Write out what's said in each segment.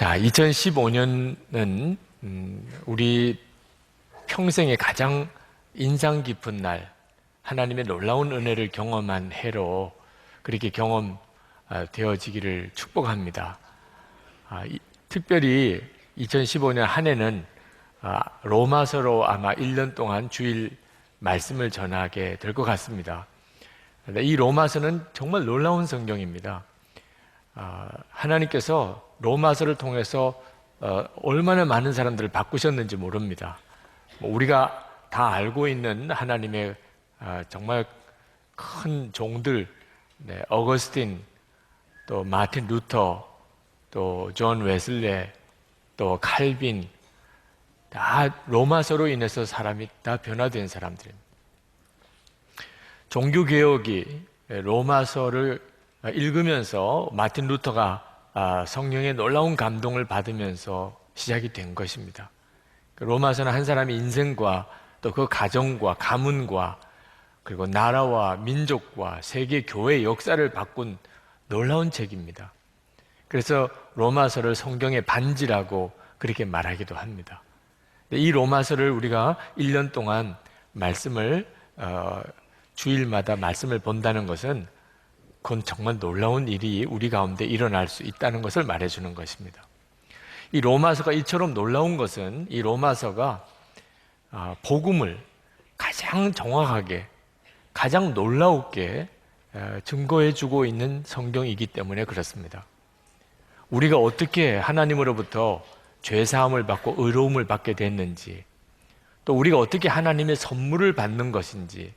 자, 2015년은 우리 평생에 가장 인상 깊은 날, 하나님의 놀라운 은혜를 경험한 해로 그렇게 경험되어지기를 축복합니다. 특별히 2015년 한 해는 로마서로 아마 1년 동안 주일 말씀을 전하게 될 것 같습니다. 이 로마서는 정말 놀라운 성경입니다. 하나님께서 로마서를 통해서 얼마나 많은 사람들을 바꾸셨는지 모릅니다. 우리가 다 알고 있는 하나님의 정말 큰 종들, 어거스틴, 또 마틴 루터, 또 존 웨슬레, 또 칼빈, 다 로마서로 인해서 사람이 다 변화된 사람들입니다. 종교개혁이 로마서를 읽으면서 마틴 루터가 성령의 놀라운 감동을 받으면서 시작이 된 것입니다. 로마서는 한 사람의 인생과 또 그 가정과 가문과 그리고 나라와 민족과 세계 교회의 역사를 바꾼 놀라운 책입니다. 그래서 로마서를 성경의 반지라고 그렇게 말하기도 합니다. 이 로마서를 우리가 1년 동안 말씀을 주일마다 말씀을 본다는 것은 그건 정말 놀라운 일이 우리 가운데 일어날 수 있다는 것을 말해주는 것입니다. 이 로마서가 이처럼 놀라운 것은 이 로마서가 복음을 가장 정확하게, 가장 놀라우게 증거해주고 있는 성경이기 때문에 그렇습니다. 우리가 어떻게 하나님으로부터 죄사함을 받고 의로움을 받게 됐는지, 또 우리가 어떻게 하나님의 선물을 받는 것인지,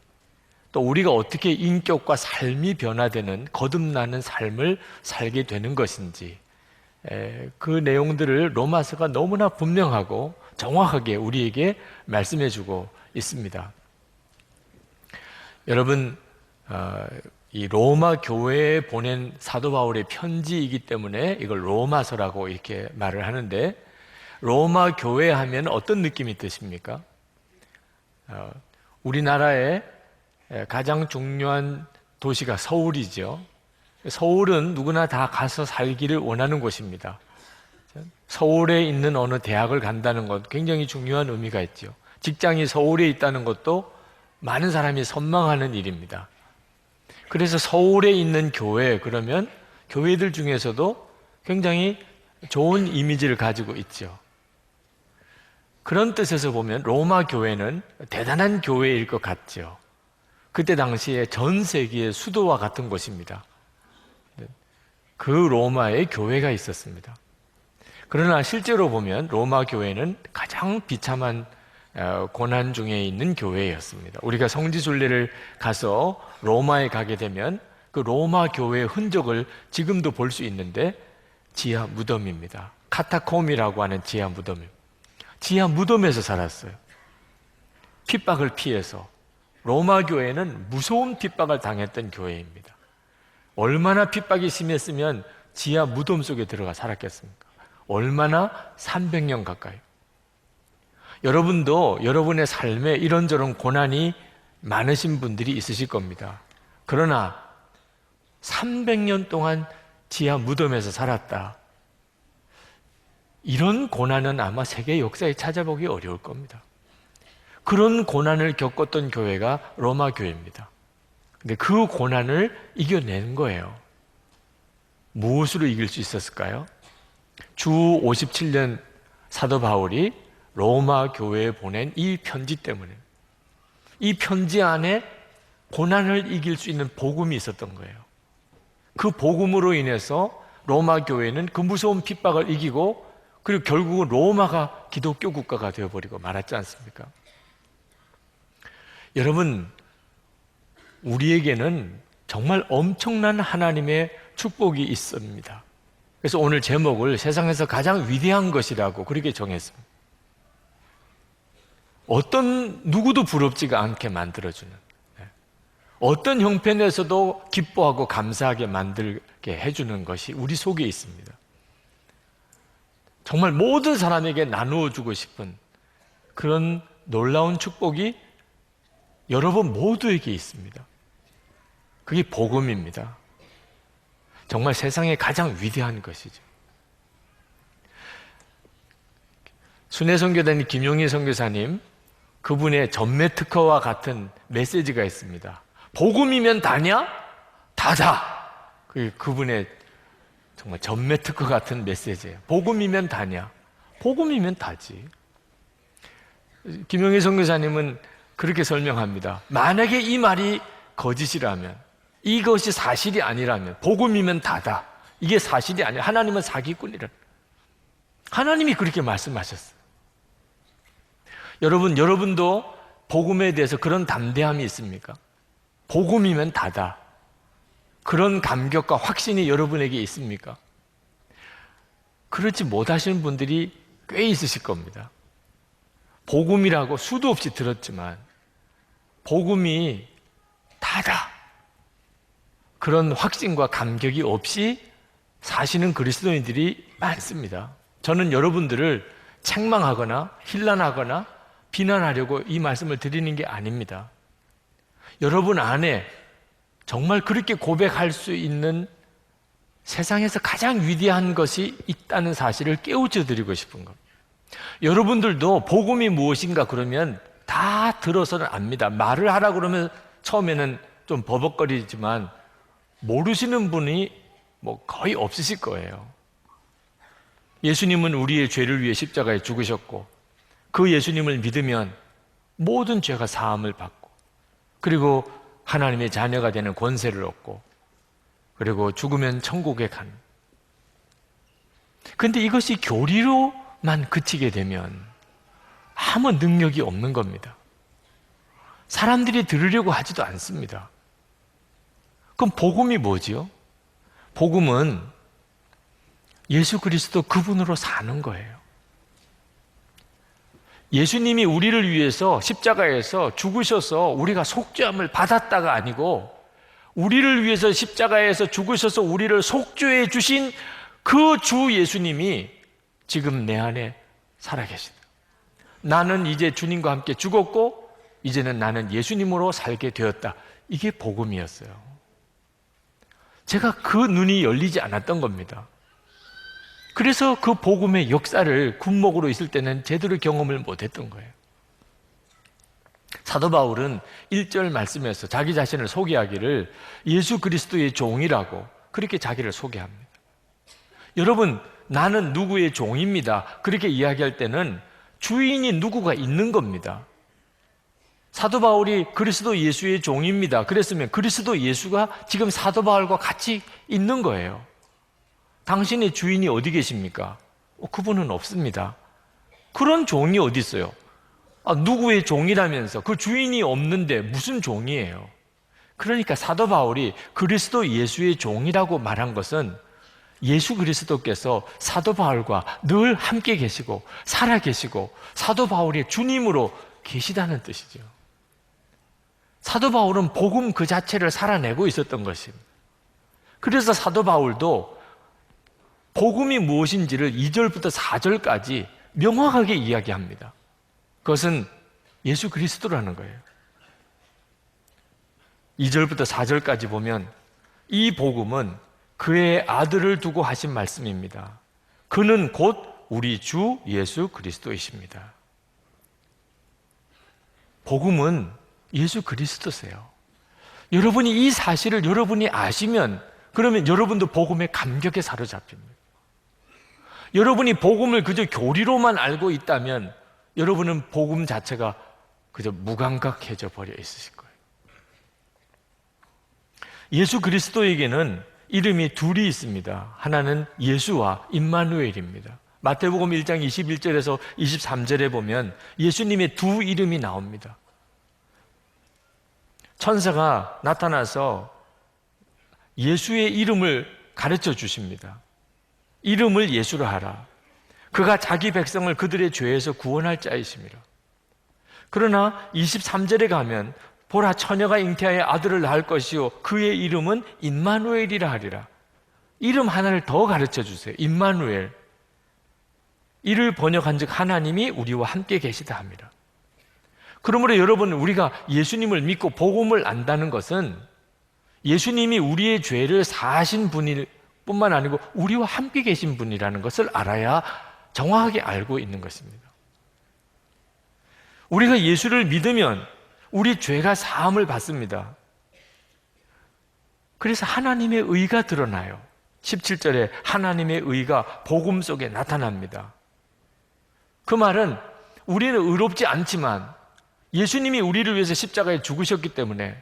또 우리가 어떻게 인격과 삶이 변화되는 거듭나는 삶을 살게 되는 것인지, 그 내용들을 로마서가 너무나 분명하고 정확하게 우리에게 말씀해주고 있습니다. 여러분, 이 로마 교회에 보낸 사도 바울의 편지이기 때문에 이걸 로마서라고 이렇게 말을 하는데, 로마 교회 하면 어떤 느낌이 드십니까? 우리나라의 가장 중요한 도시가 서울이죠. 서울은 누구나 다 가서 살기를 원하는 곳입니다. 서울에 있는 어느 대학을 간다는 것 굉장히 중요한 의미가 있죠. 직장이 서울에 있다는 것도 많은 사람이 선망하는 일입니다. 그래서 서울에 있는 교회, 그러면 교회들 중에서도 굉장히 좋은 이미지를 가지고 있죠. 그런 뜻에서 보면 로마 교회는 대단한 교회일 것 같죠. 그때 당시에 전 세계의 수도와 같은 곳입니다. 그 로마에 교회가 있었습니다. 그러나 실제로 보면 로마 교회는 가장 비참한 고난 중에 있는 교회였습니다. 우리가 성지순례를 가서 로마에 가게 되면 그 로마 교회의 흔적을 지금도 볼 수 있는데 지하 무덤입니다. 카타콤이라고 하는 지하 무덤입니다. 지하 무덤에서 살았어요. 핍박을 피해서. 로마 교회는 무서운 핍박을 당했던 교회입니다. 얼마나 핍박이 심했으면 지하 무덤 속에 들어가 살았겠습니까? 얼마나 300년 가까이. 여러분도 여러분의 삶에 이런저런 고난이 많으신 분들이 있으실 겁니다. 그러나 300년 동안 지하 무덤에서 살았다. 이런 고난은 아마 세계 역사에 찾아보기 어려울 겁니다. 그런 고난을 겪었던 교회가 로마 교회입니다. 근데 그 고난을 이겨낸 거예요. 무엇으로 이길 수 있었을까요? 주 57년 사도 바울이 로마 교회에 보낸 이 편지 때문에, 이 편지 안에 고난을 이길 수 있는 복음이 있었던 거예요. 그 복음으로 인해서 로마 교회는 그 무서운 핍박을 이기고, 그리고 결국은 로마가 기독교 국가가 되어버리고 말았지 않습니까? 여러분, 우리에게는 정말 엄청난 하나님의 축복이 있습니다. 그래서 오늘 제목을 세상에서 가장 위대한 것이라고 그렇게 정했습니다. 어떤 누구도 부럽지가 않게 만들어주는, 어떤 형편에서도 기뻐하고 감사하게 만들게 해주는 것이 우리 속에 있습니다. 정말 모든 사람에게 나누어 주고 싶은 그런 놀라운 축복이 여러분 모두에게 있습니다. 그게 복음입니다. 정말 세상에 가장 위대한 것이죠. 순회선교단의 김용희 선교사님, 그분의 전매 특허와 같은 메시지가 있습니다. 복음이면 다냐? 다다. 그분의 정말 전매 특허 같은 메시지예요. 복음이면 다냐? 복음이면 다지. 김용희 선교사님은 그렇게 설명합니다. 만약에 이 말이 거짓이라면, 이것이 사실이 아니라면, 복음이면 다다. 이게 사실이 아니라 하나님은 사기꾼이라. 하나님이 그렇게 말씀하셨어요. 여러분도 복음에 대해서 그런 담대함이 있습니까? 복음이면 다다. 그런 감격과 확신이 여러분에게 있습니까? 그렇지 못하시는 분들이 꽤 있으실 겁니다. 복음이라고 수도 없이 들었지만 복음이 다다. 그런 확신과 감격이 없이 사시는 그리스도인들이 많습니다. 저는 여러분들을 책망하거나 힐난하거나 비난하려고 이 말씀을 드리는 게 아닙니다. 여러분 안에 정말 그렇게 고백할 수 있는 세상에서 가장 위대한 것이 있다는 사실을 깨우쳐 드리고 싶은 겁니다. 여러분들도 복음이 무엇인가 그러면 다 들어서는 압니다. 말을 하라 그러면 처음에는 좀 버벅거리지만 모르시는 분이 거의 없으실 거예요. 예수님은 우리의 죄를 위해 십자가에 죽으셨고 그 예수님을 믿으면 모든 죄가 사함을 받고 그리고 하나님의 자녀가 되는 권세를 얻고 그리고 죽으면 천국에 가는. 그런데 이것이 교리로만 그치게 되면 아무 능력이 없는 겁니다. 사람들이 들으려고 하지도 않습니다. 그럼 복음이 뭐지요? 복음은 예수 그리스도 그분으로 사는 거예요. 예수님이 우리를 위해서 십자가에서 죽으셔서 우리가 속죄함을 받았다가 아니고 우리를 위해서 십자가에서 죽으셔서 우리를 속죄해 주신 그 주 예수님이 지금 내 안에 살아계시다. 나는 이제 주님과 함께 죽었고 이제는 나는 예수님으로 살게 되었다. 이게 복음이었어요. 제가 그 눈이 열리지 않았던 겁니다. 그래서 그 복음의 역사를 군목으로 있을 때는 제대로 경험을 못했던 거예요. 사도 바울은 1절 말씀에서 자기 자신을 소개하기를 예수 그리스도의 종이라고 그렇게 자기를 소개합니다. 여러분, 나는 누구의 종입니다. 그렇게 이야기할 때는 주인이 누구가 있는 겁니다. 사도 바울이 그리스도 예수의 종입니다. 그랬으면 그리스도 예수가 지금 사도 바울과 같이 있는 거예요. 당신의 주인이 어디 계십니까? 그분은 없습니다. 그런 종이 어디 있어요? 누구의 종이라면서 그 주인이 없는데 무슨 종이에요? 그러니까 사도 바울이 그리스도 예수의 종이라고 말한 것은 예수 그리스도께서 사도 바울과 늘 함께 계시고 살아 계시고 사도 바울의 주님으로 계시다는 뜻이죠. 사도 바울은 복음 그 자체를 살아내고 있었던 것입니다. 그래서 사도 바울도 복음이 무엇인지를 2절부터 4절까지 명확하게 이야기합니다. 그것은 예수 그리스도라는 거예요. 2절부터 4절까지 보면 이 복음은 그의 아들을 두고 하신 말씀입니다. 그는 곧 우리 주 예수 그리스도이십니다. 복음은 예수 그리스도세요. 여러분이 이 사실을 여러분이 아시면 그러면 여러분도 복음의 감격에 사로잡힙니다. 여러분이 복음을 그저 교리로만 알고 있다면 여러분은 복음 자체가 그저 무감각해져 버려 있으실 거예요. 예수 그리스도에게는 이름이 둘이 있습니다. 하나는 예수와 임마누엘입니다. 마태복음 1장 21절에서 23절에 보면 예수님의 두 이름이 나옵니다. 천사가 나타나서 예수의 이름을 가르쳐 주십니다. 이름을 예수로 하라. 그가 자기 백성을 그들의 죄에서 구원할 자이심이라. 그러나 23절에 가면 보라 처녀가 잉태하여 아들을 낳을 것이요 그의 이름은 임마누엘이라 하리라. 이름 하나를 더 가르쳐 주세요. 임마누엘. 이를 번역한즉 하나님이 우리와 함께 계시다 합니다. 그러므로 여러분 우리가 예수님을 믿고 복음을 안다는 것은 예수님이 우리의 죄를 사하신 분일 뿐만 아니고 우리와 함께 계신 분이라는 것을 알아야 정확하게 알고 있는 것입니다. 우리가 예수를 믿으면 우리 죄가 사함을 받습니다. 그래서 하나님의 의가 드러나요. 17절에 하나님의 의가 복음 속에 나타납니다. 그 말은 우리는 의롭지 않지만 예수님이 우리를 위해서 십자가에 죽으셨기 때문에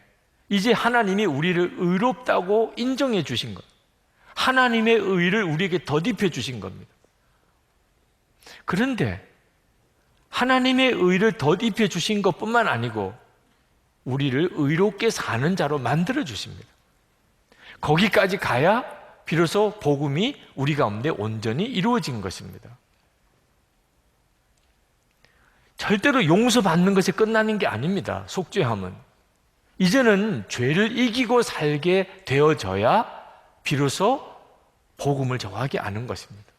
이제 하나님이 우리를 의롭다고 인정해 주신 것, 하나님의 의를 우리에게 덧입혀 주신 겁니다. 그런데 하나님의 의를 덧입혀 주신 것뿐만 아니고 우리를 의롭게 사는 자로 만들어 주십니다. 거기까지 가야 비로소 복음이 우리 가운데 온전히 이루어진 것입니다. 절대로 용서받는 것이 끝나는 게 아닙니다. 속죄함은 이제는 죄를 이기고 살게 되어져야 비로소 복음을 정확히 아는 것입니다.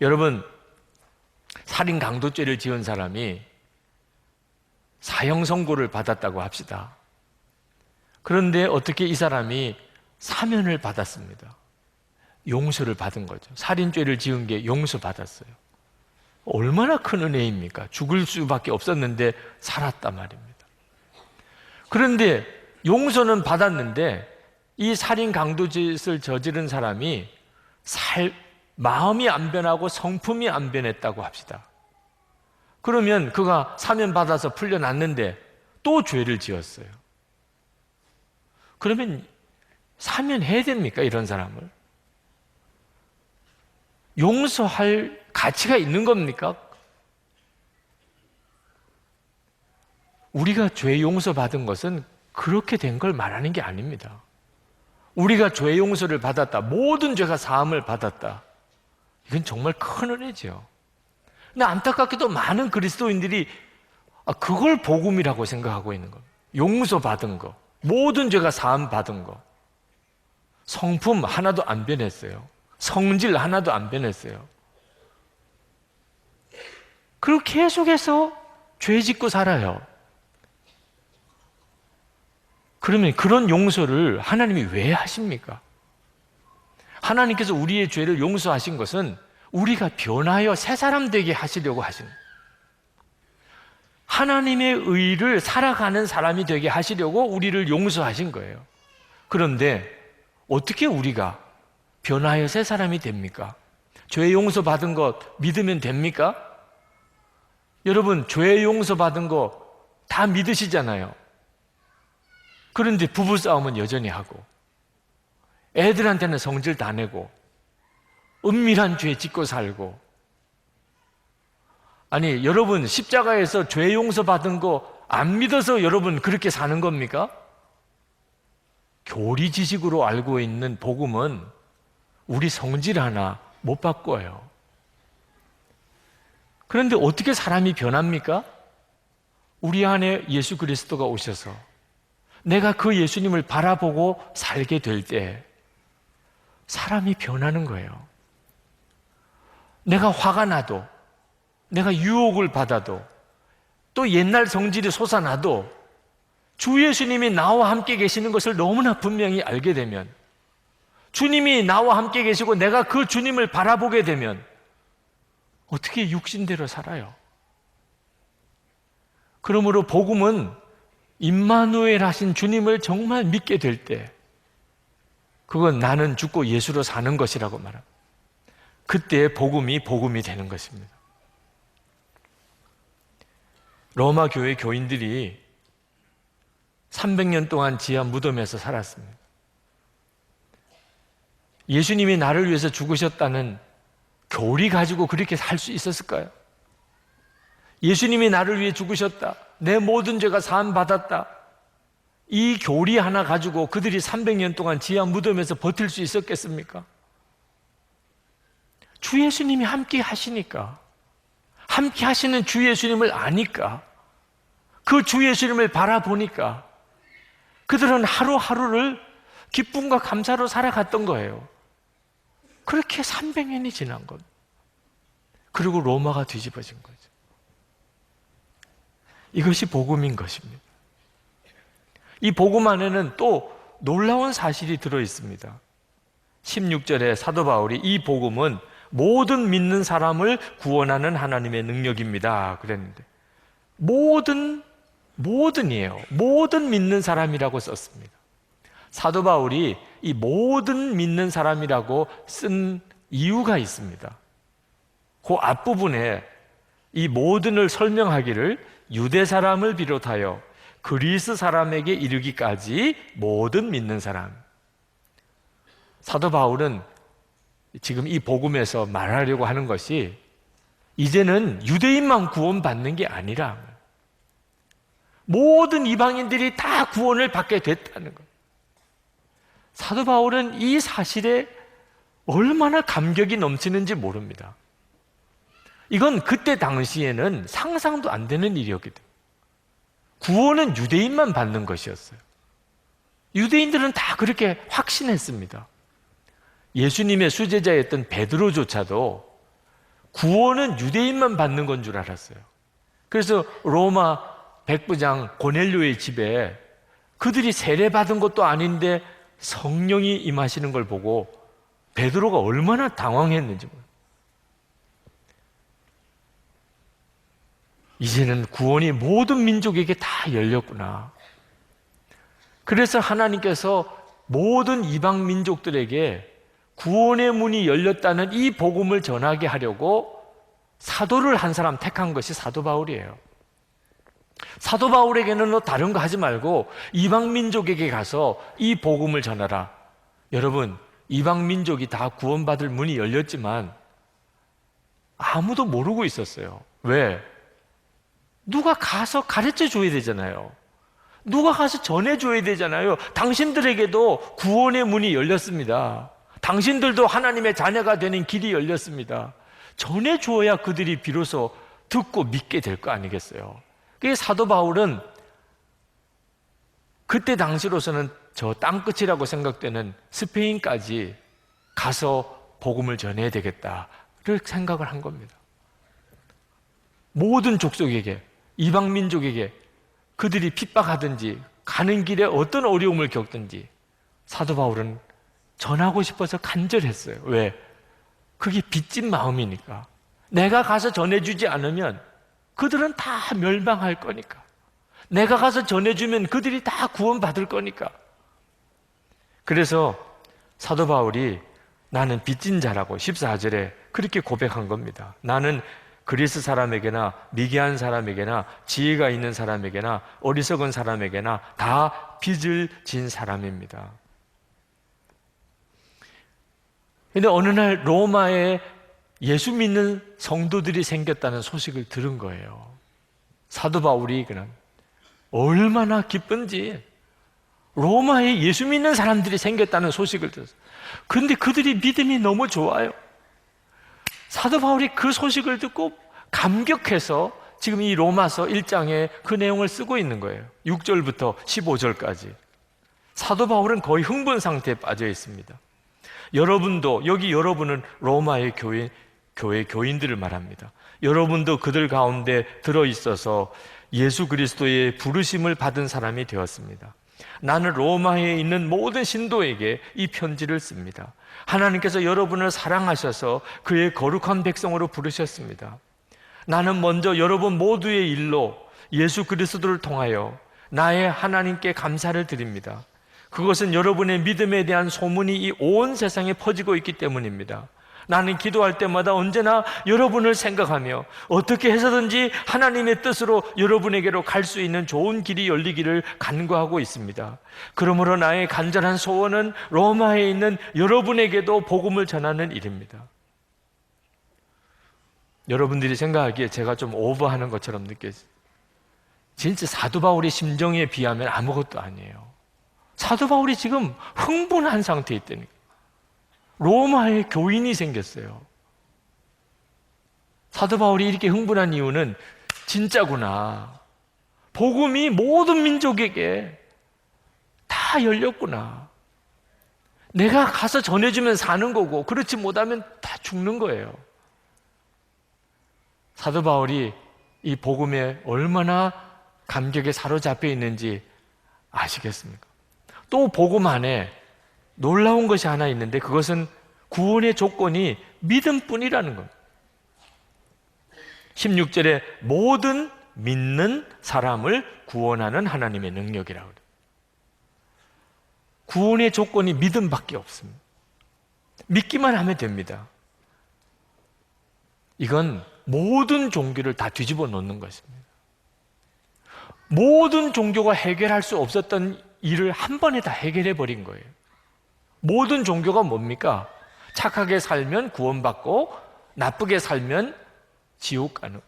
여러분, 살인 강도죄를 지은 사람이 사형 선고를 받았다고 합시다. 그런데 어떻게 이 사람이 사면을 받았습니다. 용서를 받은 거죠. 살인죄를 지은 게 용서받았어요. 얼마나 큰 은혜입니까? 죽을 수밖에 없었는데 살았단 말입니다. 그런데 용서는 받았는데 이 살인 강도짓을 저지른 사람이 마음이 안 변하고 성품이 안 변했다고 합시다. 그러면 그가 사면 받아서 풀려났는데 또 죄를 지었어요. 그러면 사면해야 됩니까? 이런 사람을 용서할 가치가 있는 겁니까? 우리가 죄 용서받은 것은 그렇게 된 걸 말하는 게 아닙니다. 우리가 죄 용서를 받았다, 모든 죄가 사함을 받았다, 이건 정말 큰 은혜죠. 근데 안타깝게도 많은 그리스도인들이 그걸 복음이라고 생각하고 있는 겁니다. 용서받은 거, 모든 죄가 사함 받은 거, 성품 하나도 안 변했어요. 성질 하나도 안 변했어요. 그리고 계속해서 죄 짓고 살아요. 그러면 그런 용서를 하나님이 왜 하십니까? 하나님께서 우리의 죄를 용서하신 것은 우리가 변하여 새 사람 되게 하시려고 하시는, 하나님의 의를 살아가는 사람이 되게 하시려고 우리를 용서하신 거예요. 그런데 어떻게 우리가 변하여 새 사람이 됩니까? 죄 용서받은 것 믿으면 됩니까? 여러분, 죄 용서받은 거 다 믿으시잖아요. 그런데 부부싸움은 여전히 하고, 애들한테는 성질 다 내고, 은밀한 죄 짓고 살고. 아니, 여러분 십자가에서 죄 용서받은 거 안 믿어서 여러분 그렇게 사는 겁니까? 교리 지식으로 알고 있는 복음은 우리 성질 하나 못 바꿔요. 그런데 어떻게 사람이 변합니까? 우리 안에 예수 그리스도가 오셔서 내가 그 예수님을 바라보고 살게 될 때 사람이 변하는 거예요. 내가 화가 나도, 내가 유혹을 받아도, 또 옛날 성질이 솟아나도 주 예수님이 나와 함께 계시는 것을 너무나 분명히 알게 되면, 주님이 나와 함께 계시고 내가 그 주님을 바라보게 되면 어떻게 육신대로 살아요? 그러므로 복음은 임마누엘 하신 주님을 정말 믿게 될 때, 그건 나는 죽고 예수로 사는 것이라고 말합니다. 그때 복음이 되는 것입니다. 로마 교회 교인들이 300년 동안 지하 무덤에서 살았습니다. 예수님이 나를 위해서 죽으셨다는 교리 가지고 그렇게 살 수 있었을까요? 예수님이 나를 위해 죽으셨다, 내 모든 죄가 사함 받았다, 이 교리 하나 가지고 그들이 300년 동안 지하 무덤에서 버틸 수 있었겠습니까? 주 예수님이 함께 하시니까, 함께 하시는 주 예수님을 아니까, 그 주 예수님을 바라보니까 그들은 하루하루를 기쁨과 감사로 살아갔던 거예요. 그렇게 300년이 지난 것. 그리고 로마가 뒤집어진 거죠. 이것이 복음인 것입니다. 이 복음 안에는 또 놀라운 사실이 들어 있습니다. 16절에 사도 바울이 이 복음은 모든 믿는 사람을 구원하는 하나님의 능력입니다 그랬는데, 모든이에요. 모든 믿는 사람이라고 썼습니다. 사도 바울이 이 모든 믿는 사람이라고 쓴 이유가 있습니다. 그 앞부분에 이 모든을 설명하기를 유대 사람을 비롯하여 그리스 사람에게 이르기까지 모든 믿는 사람. 사도 바울은 지금 이 복음에서 말하려고 하는 것이 이제는 유대인만 구원받는 게 아니라 모든 이방인들이 다 구원을 받게 됐다는 것. 사도 바울은 이 사실에 얼마나 감격이 넘치는지 모릅니다. 이건 그때 당시에는 상상도 안 되는 일이었기 때문에 구원은 유대인만 받는 것이었어요. 유대인들은 다 그렇게 확신했습니다. 예수님의 수제자였던 베드로조차도 구원은 유대인만 받는 건 줄 알았어요. 그래서 로마 백부장 고넬료의 집에 그들이 세례받은 것도 아닌데 성령이 임하시는 걸 보고 베드로가 얼마나 당황했는지 몰라요. 이제는 구원이 모든 민족에게 다 열렸구나. 그래서 하나님께서 모든 이방 민족들에게 구원의 문이 열렸다는 이 복음을 전하게 하려고 사도를 한 사람 택한 것이 사도 바울이에요. 사도 바울에게는 너 다른 거 하지 말고 이방 민족에게 가서 이 복음을 전하라. 여러분, 이방 민족이 다 구원받을 문이 열렸지만 아무도 모르고 있었어요. 왜? 누가 가서 가르쳐 줘야 되잖아요. 누가 가서 전해줘야 되잖아요. 당신들에게도 구원의 문이 열렸습니다. 당신들도 하나님의 자녀가 되는 길이 열렸습니다. 전해주어야 그들이 비로소 듣고 믿게 될 거 아니겠어요. 그게 사도 바울은 그때 당시로서는 저 땅끝이라고 생각되는 스페인까지 가서 복음을 전해야 되겠다를 생각을 한 겁니다. 모든 족속에게, 이방 민족에게 그들이 핍박하든지 가는 길에 어떤 어려움을 겪든지 사도 바울은 전하고 싶어서 간절했어요. 왜? 그게 빚진 마음이니까. 내가 가서 전해주지 않으면 그들은 다 멸망할 거니까. 내가 가서 전해주면 그들이 다 구원받을 거니까. 그래서 사도 바울이 나는 빚진 자라고 14절에 그렇게 고백한 겁니다. 나는 그리스 사람에게나 미개한 사람에게나 지혜가 있는 사람에게나 어리석은 사람에게나 다 빚을 진 사람입니다. 그런데 어느 날 로마에 예수 믿는 성도들이 생겼다는 소식을 들은 거예요. 사도 바울이 그냥 얼마나 기쁜지 로마에 예수 믿는 사람들이 생겼다는 소식을 들었어요. 그런데 그들이 믿음이 너무 좋아요. 사도 바울이 그 소식을 듣고 감격해서 지금 이 로마서 1장에 그 내용을 쓰고 있는 거예요. 6절부터 15절까지. 사도 바울은 거의 흥분 상태에 빠져 있습니다. 여러분도, 여기 여러분은 로마의 교회 교인들을 말합니다. 여러분도 그들 가운데 들어있어서 예수 그리스도의 부르심을 받은 사람이 되었습니다. 나는 로마에 있는 모든 신도에게 이 편지를 씁니다. 하나님께서 여러분을 사랑하셔서 그의 거룩한 백성으로 부르셨습니다. 나는 먼저 여러분 모두의 일로 예수 그리스도를 통하여 나의 하나님께 감사를 드립니다. 그것은 여러분의 믿음에 대한 소문이 이 온 세상에 퍼지고 있기 때문입니다. 나는 기도할 때마다 언제나 여러분을 생각하며 어떻게 해서든지 하나님의 뜻으로 여러분에게로 갈 수 있는 좋은 길이 열리기를 간구하고 있습니다. 그러므로 나의 간절한 소원은 로마에 있는 여러분에게도 복음을 전하는 일입니다. 여러분들이 생각하기에 제가 좀 오버하는 것처럼 느껴져요. 진짜 사도 바울의 심정에 비하면 아무것도 아니에요. 사도 바울이 지금 흥분한 상태에 있다니까. 로마에 교인이 생겼어요. 사도 바울이 이렇게 흥분한 이유는 진짜구나. 복음이 모든 민족에게 다 열렸구나. 내가 가서 전해주면 사는 거고 그렇지 못하면 다 죽는 거예요. 사도 바울이 이 복음에 얼마나 감격에 사로잡혀 있는지 아시겠습니까? 또 복음 안에 놀라운 것이 하나 있는데 그것은 구원의 조건이 믿음뿐이라는 겁니다. 16절에 모든 믿는 사람을 구원하는 하나님의 능력이라고 그래요. 구원의 조건이 믿음밖에 없습니다. 믿기만 하면 됩니다. 이건 모든 종교를 다 뒤집어 놓는 것입니다. 모든 종교가 해결할 수 없었던 일을 한 번에 다 해결해 버린 거예요. 모든 종교가 뭡니까? 착하게 살면 구원받고 나쁘게 살면 지옥 가는.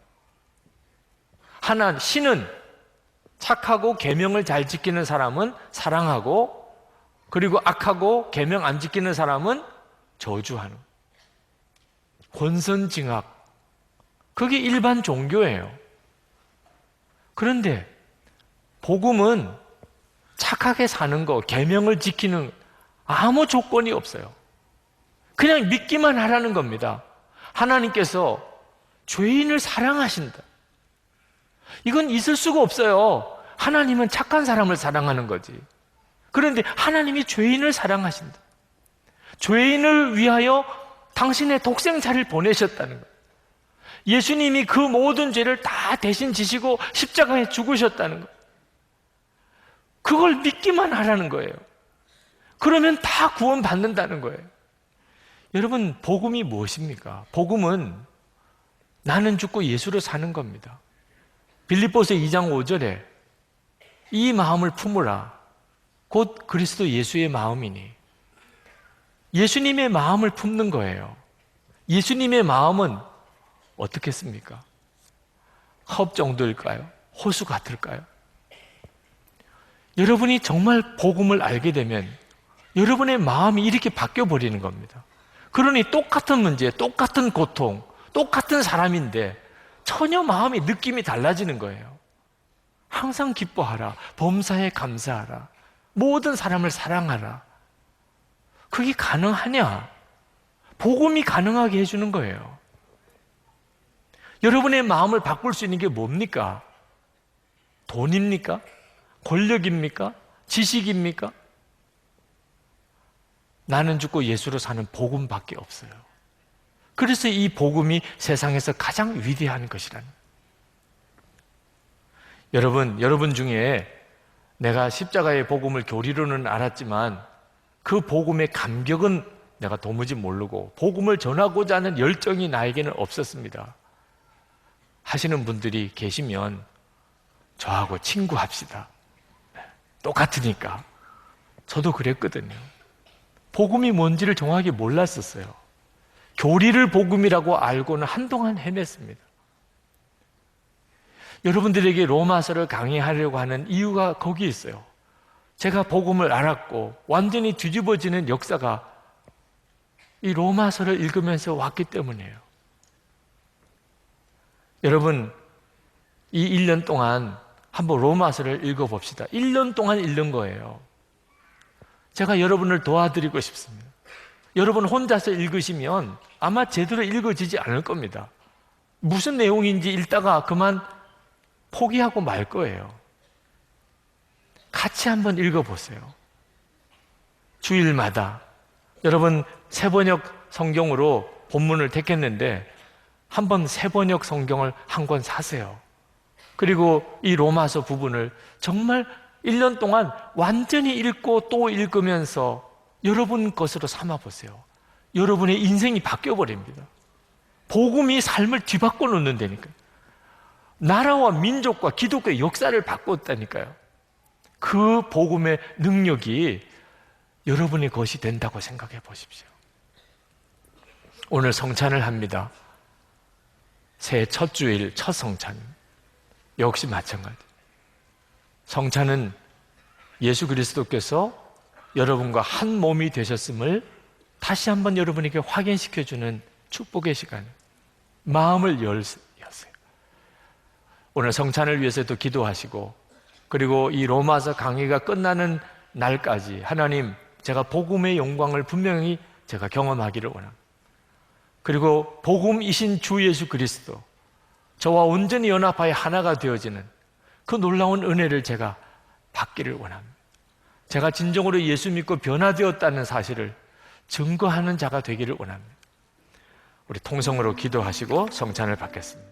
신은 착하고 계명을 잘 지키는 사람은 사랑하고, 그리고 악하고 계명 안 지키는 사람은 저주하는. 권선징악. 그게 일반 종교예요. 그런데 복음은 착하게 사는 거, 계명을 지키는 아무 조건이 없어요. 그냥 믿기만 하라는 겁니다. 하나님께서 죄인을 사랑하신다. 이건 있을 수가 없어요. 하나님은 착한 사람을 사랑하는 거지. 그런데 하나님이 죄인을 사랑하신다. 죄인을 위하여 당신의 독생자를 보내셨다는 거예요. 예수님이 그 모든 죄를 다 대신 지시고 십자가에 죽으셨다는 거예요. 그걸 믿기만 하라는 거예요. 그러면 다 구원받는다는 거예요. 여러분, 복음이 무엇입니까? 복음은 나는 죽고 예수로 사는 겁니다. 빌립보서 2장 5절에 이 마음을 품으라. 곧 그리스도 예수의 마음이니. 예수님의 마음을 품는 거예요. 예수님의 마음은 어떻겠습니까? 컵 정도일까요? 호수 같을까요? 여러분이 정말 복음을 알게 되면 여러분의 마음이 이렇게 바뀌어 버리는 겁니다. 그러니 똑같은 문제, 똑같은 고통, 똑같은 사람인데 전혀 마음이, 느낌이 달라지는 거예요. 항상 기뻐하라. 범사에 감사하라. 모든 사람을 사랑하라. 그게 가능하냐? 복음이 가능하게 해주는 거예요. 여러분의 마음을 바꿀 수 있는 게 뭡니까? 돈입니까? 권력입니까? 지식입니까? 나는 죽고 예수로 사는 복음밖에 없어요. 그래서 이 복음이 세상에서 가장 위대한 것이라는. 여러분 중에 내가 십자가의 복음을 교리로는 알았지만 그 복음의 감격은 내가 도무지 모르고 복음을 전하고자 하는 열정이 나에게는 없었습니다 하시는 분들이 계시면 저하고 친구합시다. 똑같으니까. 저도 그랬거든요. 복음이 뭔지를 정확히 몰랐었어요. 교리를 복음이라고 알고는 한동안 헤맸습니다. 여러분들에게 로마서를 강의하려고 하는 이유가 거기 있어요. 제가 복음을 알았고 완전히 뒤집어지는 역사가 이 로마서를 읽으면서 왔기 때문이에요. 여러분, 이 1년 동안 한번 로마서를 읽어봅시다. 1년 동안 읽는 거예요. 제가 여러분을 도와드리고 싶습니다. 여러분 혼자서 읽으시면 아마 제대로 읽어지지 않을 겁니다. 무슨 내용인지 읽다가 그만 포기하고 말 거예요. 같이 한번 읽어보세요. 주일마다 여러분 새번역 성경으로 본문을 택했는데 한번 새번역 성경을 한 권 사세요. 그리고 이 로마서 부분을 정말 1년 동안 완전히 읽고 또 읽으면서 여러분 것으로 삼아보세요. 여러분의 인생이 바뀌어버립니다. 복음이 삶을 뒤바꿔 놓는다니까요. 나라와 민족과 기독교의 역사를 바꿨다니까요. 그 복음의 능력이 여러분의 것이 된다고 생각해 보십시오. 오늘 성찬을 합니다. 새해 첫 주일, 첫 성찬. 역시 마찬가지. 성찬은 예수 그리스도께서 여러분과 한 몸이 되셨음을 다시 한번 여러분에게 확인시켜주는 축복의 시간. 마음을 여세요. 오늘 성찬을 위해서도 기도하시고, 그리고 이 로마서 강의가 끝나는 날까지 하나님, 제가 복음의 영광을 분명히 제가 경험하기를 원합니다. 그리고 복음이신 주 예수 그리스도, 저와 온전히 연합하여 하나가 되어지는 그 놀라운 은혜를 제가 받기를 원합니다. 제가 진정으로 예수 믿고 변화되었다는 사실을 증거하는 자가 되기를 원합니다. 우리 통성으로 기도하시고 성찬을 받겠습니다.